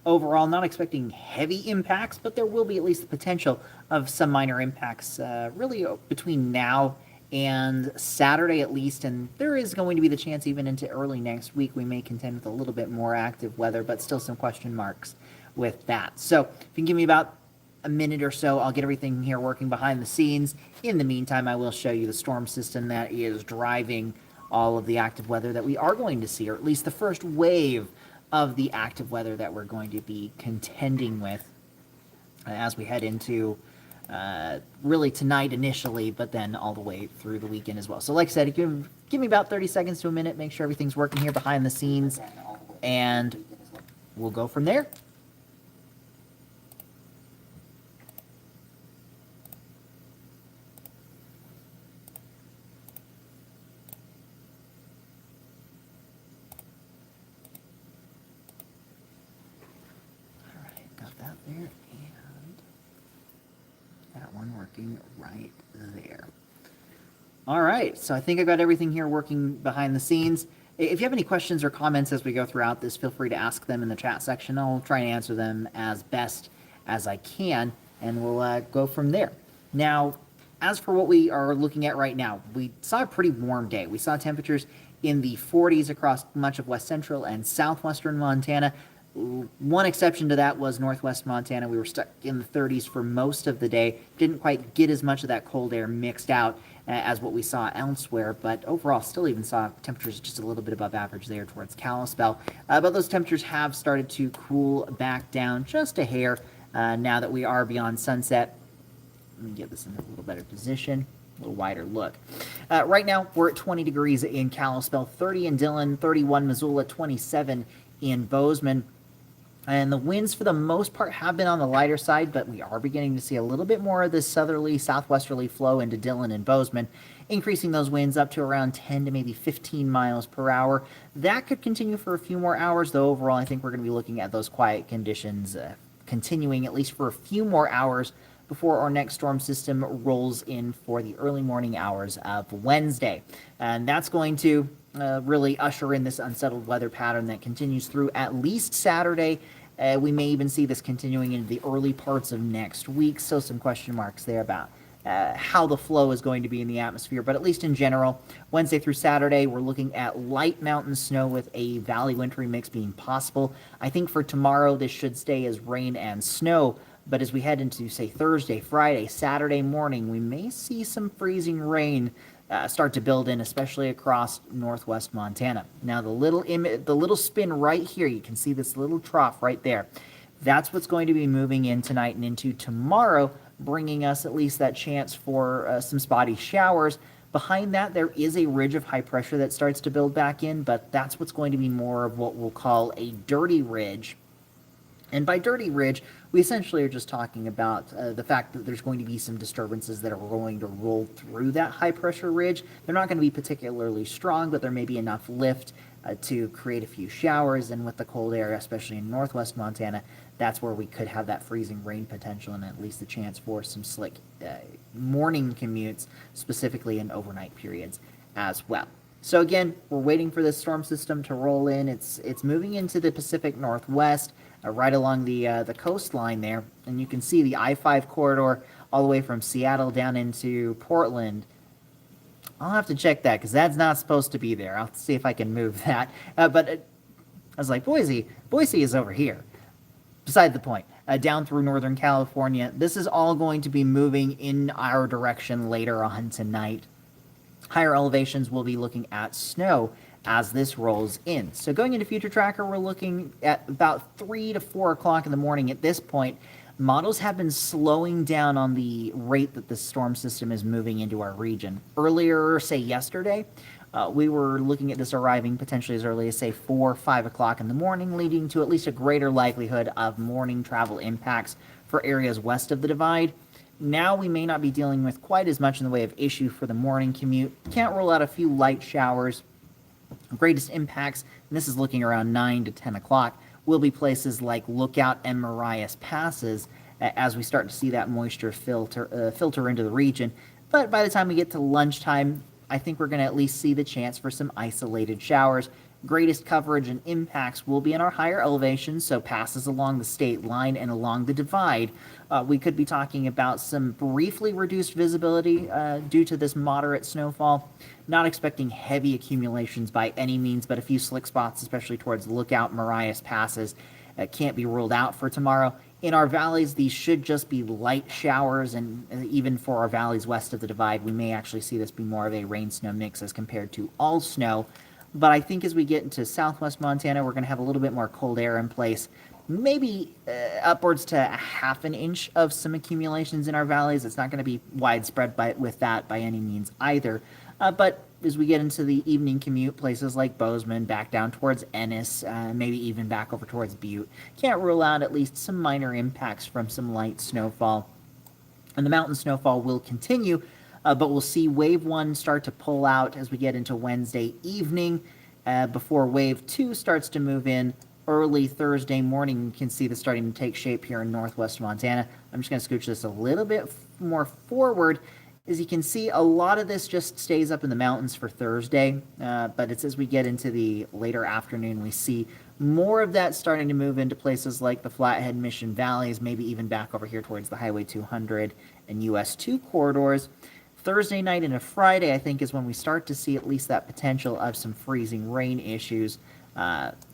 Overall, not expecting heavy impacts, but there will be at least the potential of some minor impacts really between now and Saturday at least, and there is going to be the chance even into early next week we may contend with a little bit more active weather, but still some question marks with that. So if you can give me about a minute or so, I'll get everything here working behind the scenes. In the meantime, I will show you the storm system that is driving all of the active weather that we are going to see, or at least the first wave of the active weather that we're going to be contending with as we head into really tonight initially, but then all the way through the weekend as well. So like I said, give me about 30 seconds to a minute, make sure everything's working here behind the scenes, and we'll go from there. Right there. All right, so I think I got everything here working behind the scenes. If you have any questions or comments as we go throughout this, feel free to ask them in the chat section. I'll try and answer them as best as I can, and we'll go from there. Now, as for what we are looking at right now, we saw a pretty warm day. We saw temperatures in the 40s across much of west central and southwestern Montana. One exception to that was northwest Montana. We were stuck in the 30s for most of the day. Didn't quite get as much of that cold air mixed out as what we saw elsewhere, but overall still even saw temperatures just a little bit above average there towards Kalispell. But those temperatures have started to cool back down just a hair now that we are beyond sunset. Let me get this in a little better position, a little wider look. Right now, we're at 20 degrees in Kalispell, 30 in Dillon, 31 Missoula, 27 in Bozeman. And the winds, for the most part, have been on the lighter side, but we are beginning to see a little bit more of this southerly, southwesterly flow into Dillon and Bozeman, increasing those winds up to around 10 to maybe 15 miles per hour. That could continue for a few more hours, though overall I think we're going to be looking at those quiet conditions continuing at least for a few more hours before our next storm system rolls in for the early morning hours of Wednesday. And that's going to really usher in this unsettled weather pattern that continues through at least Saturday. We may even see this continuing into the early parts of next week, so some question marks there about how the flow is going to be in the atmosphere. But at least in general, Wednesday through Saturday, we're looking at light mountain snow with a valley wintry mix being possible. I think for tomorrow, this should stay as rain and snow. But as we head into, say, Thursday, Friday, Saturday morning, we may see some freezing rain start to build in, especially across northwest Montana. Now, the little spin right here, you can see this little trough right there. That's what's going to be moving in tonight and into tomorrow, bringing us at least that chance for some spotty showers. Behind that, there is a ridge of high pressure that starts to build back in, but that's what's going to be more of what we'll call a dirty ridge. And by dirty ridge, we essentially are just talking about the fact that there's going to be some disturbances that are going to roll through that high-pressure ridge. They're not going to be particularly strong, but there may be enough lift to create a few showers. And with the cold air, especially in northwest Montana, that's where we could have that freezing rain potential and at least a chance for some slick morning commutes, specifically in overnight periods as well. So again, we're waiting for this storm system to roll in. It's moving into the Pacific Northwest, right along the coastline there, and you can see the I-5 corridor all the way from Seattle down into Portland. I'll have to check that because that's not supposed to be there. I'll see if I can move that. But I was like, Boise is over here. Beside the point, down through Northern California, this is all going to be moving in our direction later on tonight. Higher elevations will be looking at snow as this rolls in. So going into Future Tracker, we're looking at about 3 to 4 o'clock in the morning at this point. Models have been slowing down on the rate that the storm system is moving into our region. Earlier, say yesterday, we were looking at this arriving potentially as early as, say, 4 or 5 o'clock in the morning, leading to at least a greater likelihood of morning travel impacts for areas west of the divide. Now we may not be dealing with quite as much in the way of issue for the morning commute. Can't rule out a few light showers. Greatest impacts, and this is looking around 9 to 10 o'clock, will be places like Lookout and Marias Passes as we start to see that moisture filter into the region. But by the time we get to lunchtime, I think we're going to at least see the chance for some isolated showers. Greatest coverage and impacts will be in our higher elevations, so passes along the state line and along the divide. We could be talking about some briefly reduced visibility due to this moderate snowfall. Not expecting heavy accumulations by any means, but a few slick spots, especially towards Lookout, Marias passes, can't be ruled out for tomorrow. In our valleys, these should just be light showers, and even for our valleys west of the divide, we may actually see this be more of a rain-snow mix as compared to all snow. But I think as we get into southwest Montana, we're going to have a little bit more cold air in place. Maybe upwards to a half an inch of some accumulations in our valleys. It's not going to be widespread with that by any means either. But as we get into the evening commute, places like Bozeman, back down towards Ennis, maybe even back over towards Butte, can't rule out at least some minor impacts from some light snowfall. And the mountain snowfall will continue, but we'll see wave 1 start to pull out as we get into Wednesday evening before wave 2 starts to move in early Thursday morning. You can see this starting to take shape here in northwest Montana. I'm just going to scooch this a little bit more forward. As you can see, a lot of this just stays up in the mountains for Thursday, but it's as we get into the later afternoon, we see more of that starting to move into places like the Flathead Mission Valleys, maybe even back over here towards the Highway 200 and US 2 corridors. Thursday night into Friday, I think, is when we start to see at least that potential of some freezing rain issues.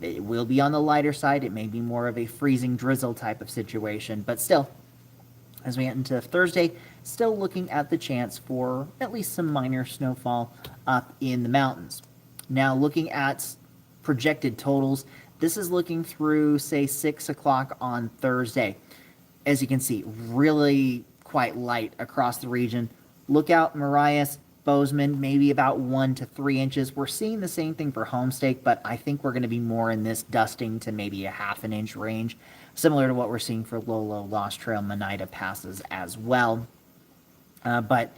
It will be on the lighter side. It may be more of a freezing drizzle type of situation, but still, as we get into Thursday, still looking at the chance for at least some minor snowfall up in the mountains. Now, looking at projected totals, this is looking through, say, 6 o'clock on Thursday. As you can see, really quite light across the region. Lookout, Marias, Bozeman, maybe about 1 to 3 inches. We're seeing the same thing for Homestake, but I think we're going to be more in this dusting to maybe a half an inch range, similar to what we're seeing for Lolo, Lost Trail, Monida passes as well. But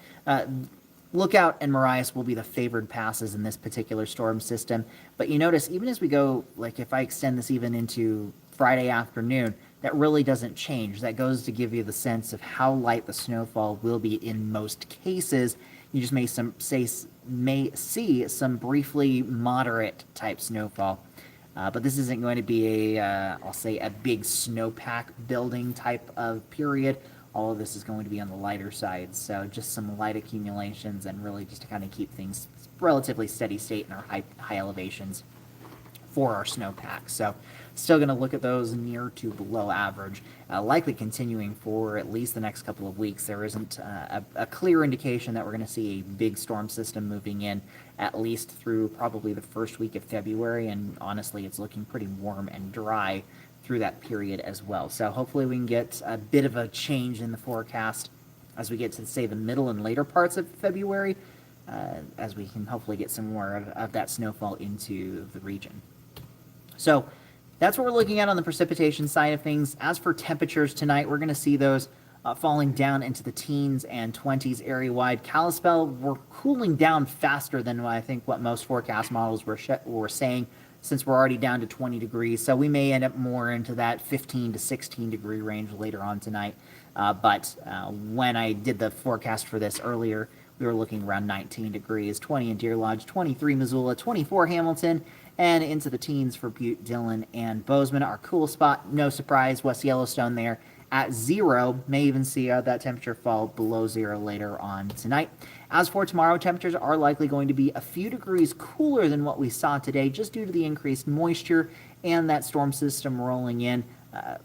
Lookout and Marias will be the favored passes in this particular storm system. But you notice, even as we go, like if I extend this even into Friday afternoon, that really doesn't change. That goes to give you the sense of how light the snowfall will be in most cases. You just may see some briefly moderate type snowfall. But this isn't going to be I'll say a big snowpack building type of period. All of this is going to be on the lighter side. So just some light accumulations and really just to kind of keep things relatively steady state in our high elevations for our snowpack. So still going to look at those near to below average, likely continuing for at least the next couple of weeks. There isn't a clear indication that we're going to see a big storm system moving in at least through probably the first week of February, and honestly, it's looking pretty warm and dry through that period as well. So hopefully we can get a bit of a change in the forecast as we get to, say, the middle and later parts of February, as we can hopefully get some more of that snowfall into the region. So that's what we're looking at on the precipitation side of things. As for temperatures tonight, we're going to see those falling down into the teens and 20s area-wide. Kalispell, we're cooling down faster than what most forecast models were saying, since we're already down to 20 degrees. So we may end up more into that 15 to 16 degree range later on tonight. But when I did the forecast for this earlier, we were looking around 19 degrees, 20 in Deer Lodge, 23 Missoula, 24 Hamilton, and into the teens for Butte, Dillon, and Bozeman. Our cool spot, no surprise, West Yellowstone there at 0. May even see that temperature fall below 0 later on tonight. As for tomorrow, temperatures are likely going to be a few degrees cooler than what we saw today, just due to the increased moisture and that storm system rolling in.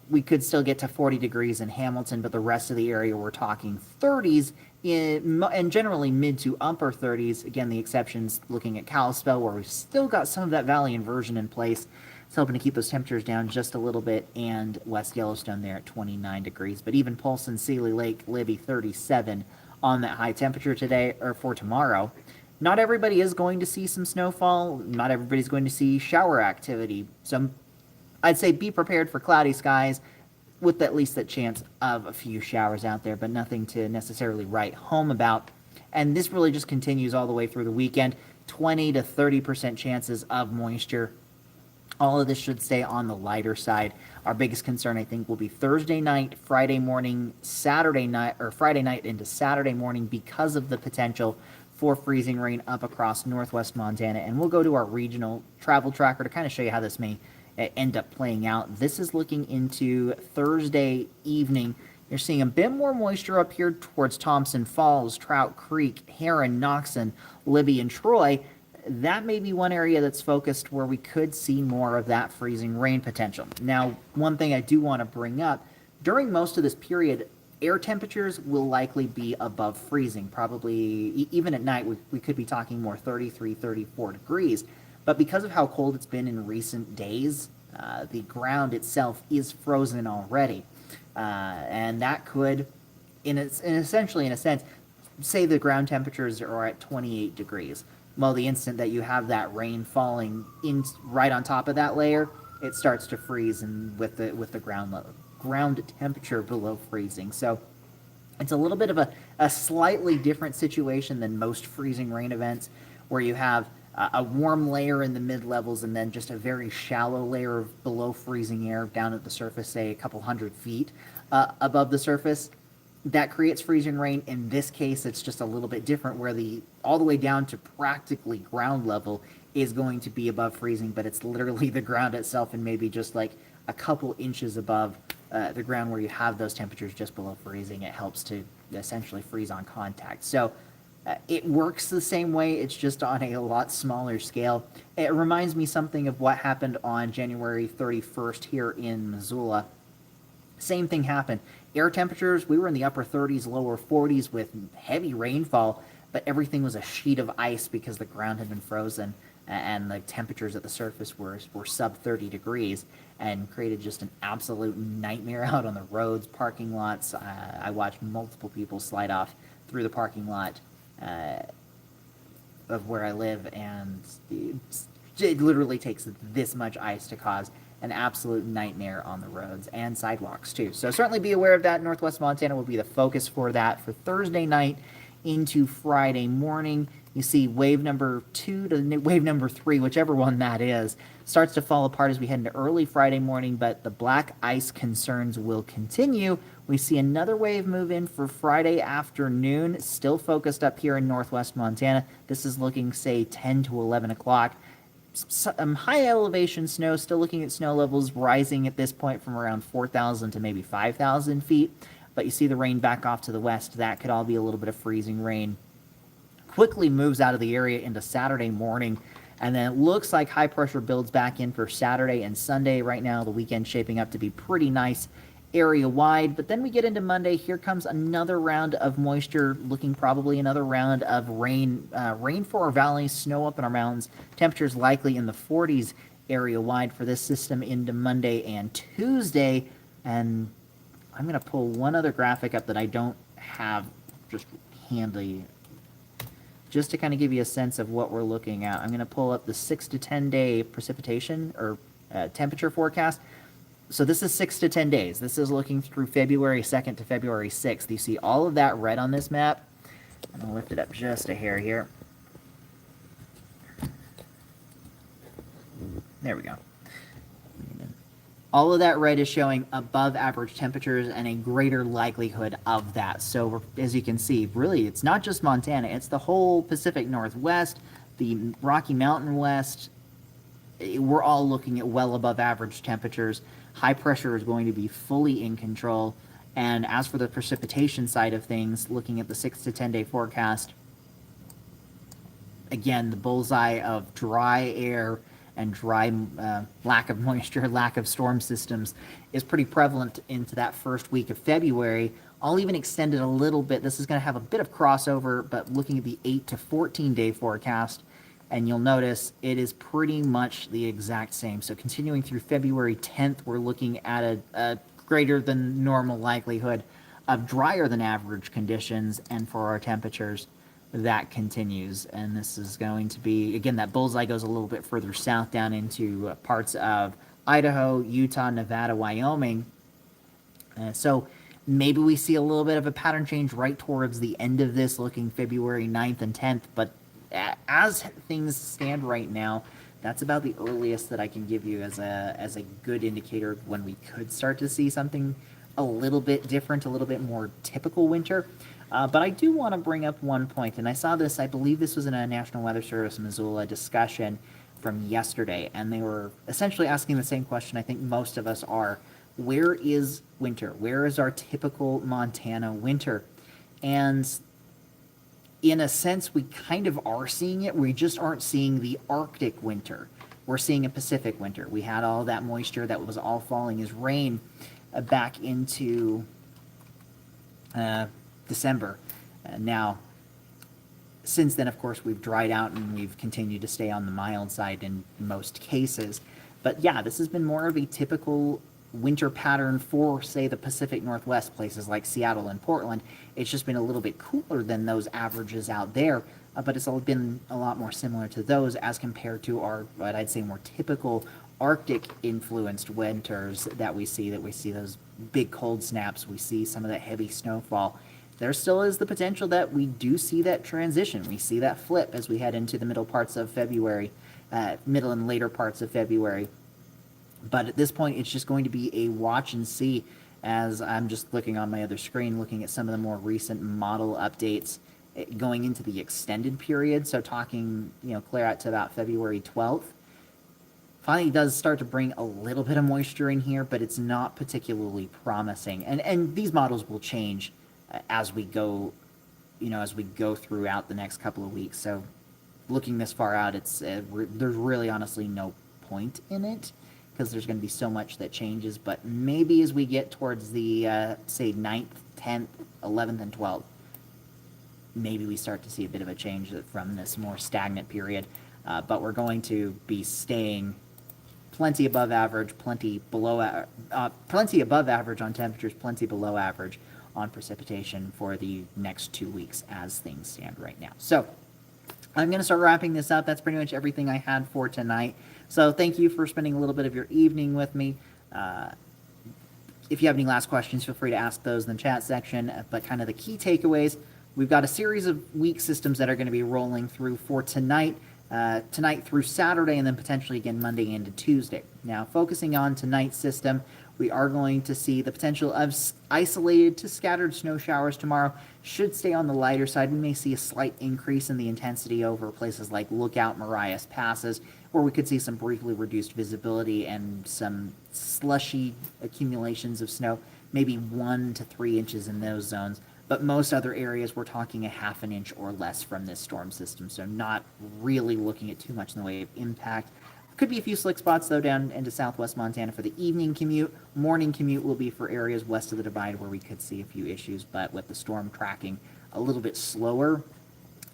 We could still get to 40 degrees in Hamilton, but the rest of the area, we're talking 30s and generally mid to upper 30s. Again, the exceptions looking at Kalispell, where we've still got some of that valley inversion in place. It's helping to keep those temperatures down just a little bit, and West Yellowstone there at 29 degrees. But even Polson, Seeley Lake, Libby, 37 on that high temperature today, or for tomorrow. Not everybody is going to see some snowfall. Not everybody's going to see shower activity. So I'd say be prepared for cloudy skies with at least that chance of a few showers out there, but nothing to necessarily write home about. And this really just continues all the way through the weekend. 20 to 30% chances of moisture. All of this should stay on the lighter side. Our biggest concern, I think, will be Thursday night, Friday morning, Saturday night, or Friday night into Saturday morning, because of the potential for freezing rain up across northwest Montana. And we'll go to our regional travel tracker to kind of show you how this may end up playing out. This is looking into Thursday evening. You're seeing a bit more moisture up here towards Thompson Falls, Trout Creek, Heron, Noxon, Libby, and Troy. That may be one area that's focused where we could see more of that freezing rain potential. Now, one thing I do want to bring up, during most of this period, air temperatures will likely be above freezing. Probably, even at night, we could be talking more 33, 34 degrees. But because of how cold it's been in recent days, the ground itself is frozen already. And that could, essentially, in a sense, say the ground temperatures are at 28 degrees. Well, the instant that you have that rain falling in right on top of that layer, it starts to freeze, and with the ground temperature below freezing. So it's a little bit of a slightly different situation than most freezing rain events, where you have a warm layer in the mid-levels and then just a very shallow layer of below freezing air down at the surface, say a couple hundred feet above the surface. That creates freezing rain. In this case, it's just a little bit different, where all the way down to practically ground level is going to be above freezing, but it's literally the ground itself and maybe just like a couple inches above the ground where you have those temperatures just below freezing. It helps to essentially freeze on contact. So it works the same way, it's just on a lot smaller scale. It reminds me something of what happened on January 31st here in Missoula. Same thing happened. Air temperatures, we were in the upper 30s, lower 40s with heavy rainfall, but everything was a sheet of ice because the ground had been frozen and the temperatures at the surface were sub 30 degrees, and created just an absolute nightmare out on the roads, parking lots. I watched multiple people slide off through the parking lot of where I live, and it literally takes this much ice to cause an absolute nightmare on the roads and sidewalks too. So certainly be aware of that. Northwest Montana will be the focus for that for Thursday night into Friday morning. You see wave number 2 to wave number 3, whichever one that is, starts to fall apart as we head into early Friday morning, but the black ice concerns will continue. We see another wave move in for Friday afternoon, still focused up here in northwest Montana. This is looking, say, 10 to 11 o'clock. Some high elevation snow, still looking at snow levels rising at this point from around 4,000 to maybe 5,000 feet. But you see the rain back off to the west. That could all be a little bit of freezing rain. Quickly moves out of the area into Saturday morning. And then it looks like high pressure builds back in for Saturday and Sunday. Right now, the weekend shaping up to be pretty nice area wide. But then we get into Monday. Here comes another round of moisture, looking probably another round of rain. Rain for our valleys, snow up in our mountains. Temperatures likely in the 40s area wide for this system into Monday and Tuesday. And I'm going to pull one other graphic up that I don't have just handy, just to kind of give you a sense of what we're looking at. I'm going to pull up the 6 to 10 day precipitation or temperature forecast. So this is 6 to 10 days. This is looking through February 2nd to February 6th. You see all of that red on this map. I'm going to lift it up just a hair here. There we go. All of that red is showing above average temperatures and a greater likelihood of that. So as you can see, really, it's not just Montana. It's the whole Pacific Northwest, the Rocky Mountain West. We're all looking at well above average temperatures. High pressure is going to be fully in control. And as for the precipitation side of things, looking at the 6 to 10 day forecast, again, the bullseye of dry air and dry lack of moisture, lack of storm systems is pretty prevalent into that first week of February. I'll even extend it a little bit. This is going to have a bit of crossover, but looking at the 8 to 14 day forecast, and you'll notice it is pretty much the exact same. So continuing through February 10th, we're looking at a greater than normal likelihood of drier than average conditions, and for our temperatures, that continues. And this is going to be, again, that bullseye goes a little bit further south down into parts of Idaho, Utah, Nevada, Wyoming. So maybe we see a little bit of a pattern change right towards the end of this, looking February 9th and 10th. But as things stand right now, that's about the earliest that I can give you as a good indicator of when we could start to see something a little bit different, a little bit more typical winter. But I do want to bring up one point, and I saw this, I believe this was in a National Weather Service Missoula discussion from yesterday, and they were essentially asking the same question I think most of us are. Where is winter? Where is our typical Montana winter? And in a sense, we kind of are seeing it. We just aren't seeing the Arctic winter. We're seeing a Pacific winter. We had all that moisture that was all falling as rain back into December. Now, since then, of course, we've dried out and we've continued to stay on the mild side in most cases. But yeah, this has been more of a typical winter pattern for, say, the Pacific Northwest, places like Seattle and Portland. It's just been a little bit cooler than those averages out there, but it's all been a lot more similar to those as compared to our, what I'd say, more typical Arctic-influenced winters that we see those big cold snaps, we see some of that heavy snowfall. There still is the potential that we do see that transition. We see that flip as we head into the middle parts of February, middle and later parts of February. But at this point, it's just going to be a watch and see, as I'm just looking on my other screen, looking at some of the more recent model updates going into the extended period. So talking, clear out to about February 12th. Finally does start to bring a little bit of moisture in here, but it's not particularly promising. And these models will change as we go, as we go throughout the next couple of weeks. So looking this far out, it's there's really honestly no point in it, because there's going to be so much that changes. But maybe as we get towards the, say, 9th, 10th, 11th, and 12th, maybe we start to see a bit of a change from this more stagnant period. But we're going to be staying plenty above average, plenty above average on temperatures, plenty below average on precipitation for the next 2 weeks as things stand right now. So I'm going to start wrapping this up. That's pretty much everything I had for tonight. So thank you for spending a little bit of your evening with me. If you have any last questions, feel free to ask those in the chat section. But kind of the key takeaways, we've got a series of weak systems that are going to be rolling through for tonight through Saturday, and then potentially again Monday into Tuesday. Now, focusing on tonight's system, we are going to see the potential of isolated to scattered snow showers tomorrow. Should stay on the lighter side. We may see a slight increase in the intensity over places like Lookout, Marias Passes, where we could see some briefly reduced visibility and some slushy accumulations of snow, maybe 1 to 3 inches in those zones. But most other areas, we're talking a ½ an inch or less from this storm system, so not really looking at too much in the way of impact. Could be a few slick spots, though, down into southwest Montana for the evening commute. Morning commute will be for areas west of the Divide where we could see a few issues, but with the storm tracking a little bit slower,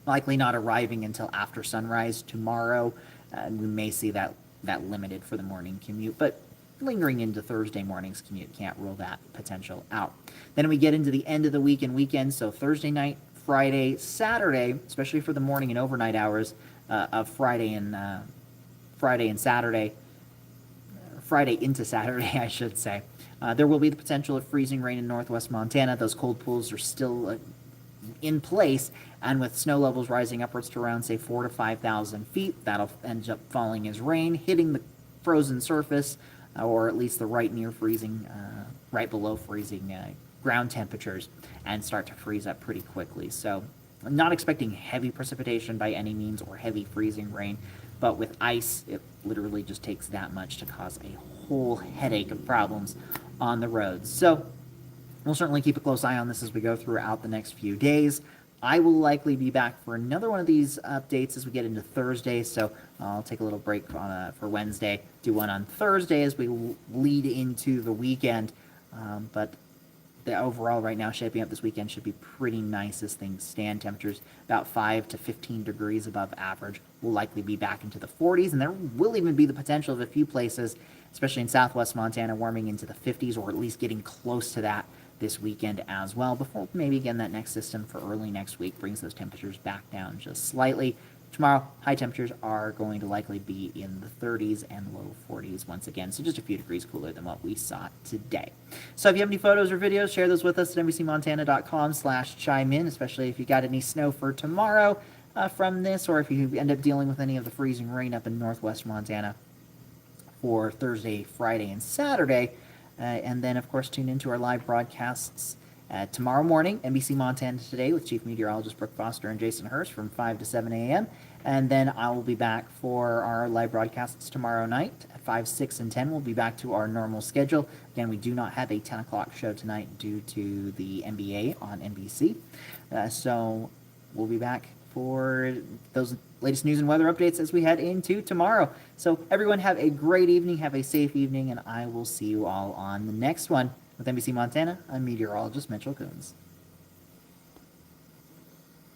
likely not arriving until after sunrise tomorrow. We may see that limited for the morning commute, but lingering into Thursday morning's commute, can't rule that potential out. Then we get into the end of the week and weekend, so Thursday night, Friday, Saturday, especially for the morning and overnight hours of Friday and Saturday, Friday into Saturday, I should say. There will be the potential of freezing rain in northwest Montana. Those cold pools are still in place, and with snow levels rising upwards to around, say, 4,000 to 5,000 feet, that'll end up falling as rain, hitting the frozen surface, or at least the right near freezing, right below freezing ground temperatures, and start to freeze up pretty quickly. So I'm not expecting heavy precipitation by any means or heavy freezing rain, but with ice, it literally just takes that much to cause a whole headache of problems on the roads. So we'll certainly keep a close eye on this as we go throughout the next few days. I will likely be back for another one of these updates as we get into Thursday, so I'll take a little break for Wednesday, do one on Thursday as we lead into the weekend. But the overall right now shaping up this weekend should be pretty nice as things stand. Temperatures about 5 to 15 degrees above average. We'll likely be back into the 40s, and there will even be the potential of a few places, especially in southwest Montana, warming into the 50s, or at least getting close to that this weekend as well, before maybe again that next system for early next week brings those temperatures back down just slightly. Tomorrow, high temperatures are going to likely be in the 30s and low 40s once again, so just a few degrees cooler than what we saw today. So if you have any photos or videos, share those with us at nbcmontana.com/chime in, especially if you got any snow for tomorrow from this, or if you end up dealing with any of the freezing rain up in northwest Montana for Thursday, Friday, and Saturday. And then, of course, tune into our live broadcasts tomorrow morning, NBC Montana Today with Chief Meteorologist Brooke Foster and Jason Hurst from 5 to 7 a.m. And then I will be back for our live broadcasts tomorrow night at 5, 6, and 10. We'll be back to our normal schedule. Again, we do not have a 10 o'clock show tonight due to the NBA on NBC. So we'll be back for those latest news and weather updates as we head into tomorrow. So everyone have a great evening, have a safe evening, and I will see you all on the next one. With NBC Montana, I'm meteorologist Mitchell Coons.